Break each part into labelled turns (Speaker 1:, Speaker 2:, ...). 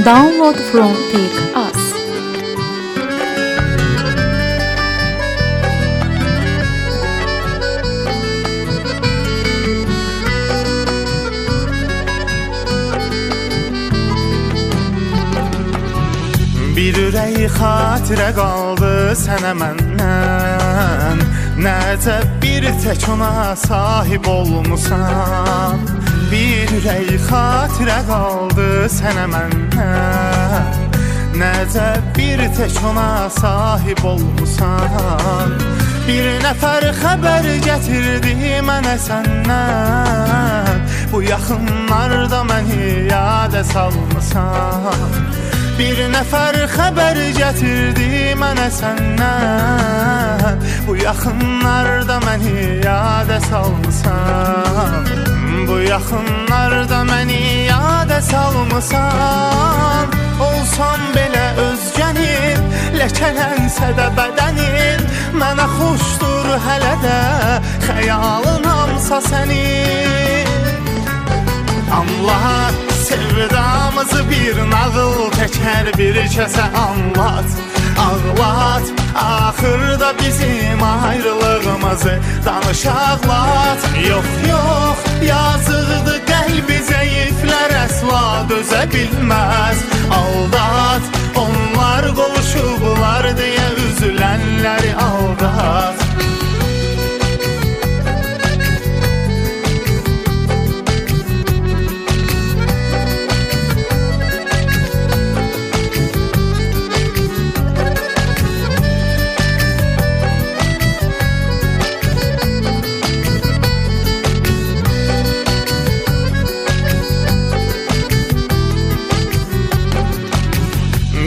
Speaker 1: Download from Take Us.
Speaker 2: Bir ürək xatirə qaldı sənə məndən. Necə bir tək ona sahib olmusan. Bir ürək xatirə qaldı sənə məndən. Necə bir tək ona sahib olmusan. Bir nəfər xəbər gətirdi mənə səndən. Bu yaxınlarda məni yadə salmısan. Bir nəfər xəbər gətirdi mənə səndən. Bu yaxınlarda məni yadə salmısan. Bu yaxınlarda məni yadə salmısan. Olsam belə özgənin, ləkələnsə də bədənin. Mənə xoşdur hələ də xəyalınamsa sənin. Anlat sevdamızı bir nağıl təkər bir kəsə anlat. Ağlat, axırda bizim ayrılığımızı danış ağlat. Yox, yox, yazıqdır qəlbi zəiflər əsla dözə bilməz. Aldat, onlar qovuşublar deyə üzülənləri aldat.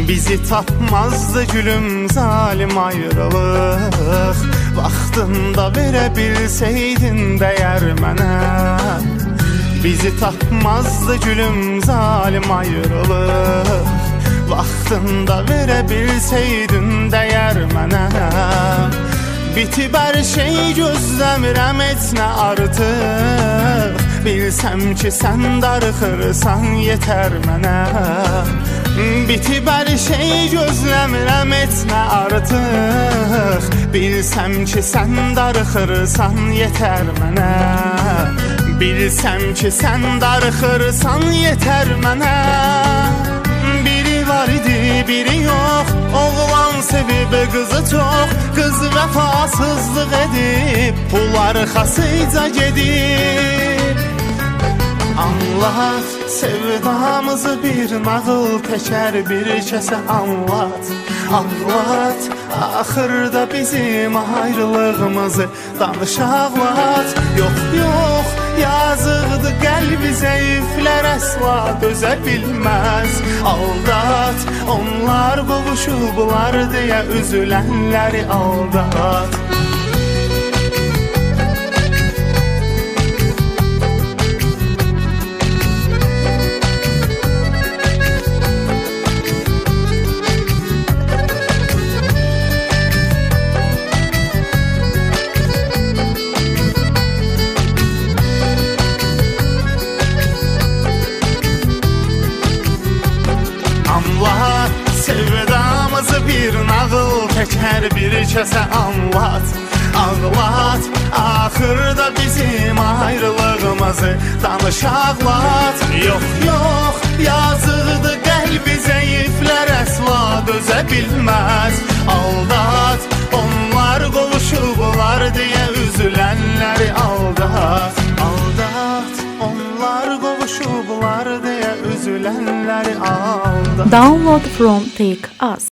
Speaker 2: Bizi tapmazdı gülüm zalim ayrılıq. Vaxtında verə bilsəydin dəyər mənə. Bizi tapmazdı gülüm zalim ayrılıq. Vaxtında verə bilsəydin dəyər mənə. Bitib hər şey gözləmirəm heç nə artıq. Bilsəm ki sən darıxırsan yetər mənə. Bitib hər şey gözləmirəm heç nə artıq. Bilsəm ki sən darıxırsan yetər mənə. Bilsəm ki sən darıxırsan yetər mənə. Biri var idi, biri yox. Oğlan sevib qızı çox. Qız vəfasızlıq edib pullar xasıca gedib. Anlat sevdamızı bir nağıl təkər bir kəsə anlat. Anlat, axırda bizim ayrılığımızı danış ağlat. Yox, yox, yazıqdır qəlbi zəiflər əsla dözə bilməz. Aldat, onlar qovuşublar deyə üzülənləri aldat. Anlat sevdamızı bir nağıl təkər bir kəsə anlat. Ağlat, axırda bizim ayrılığımızı danış ağlat. Yox, yox, yazıqdır qəlbi zəiflər əsla dözə bilməz. Aldat, onlar qovuşublar deyə üzülənləri aldat. Aldat, onlar qovuşublar deyə üzülənləri aldat.
Speaker 1: Download from Take Us.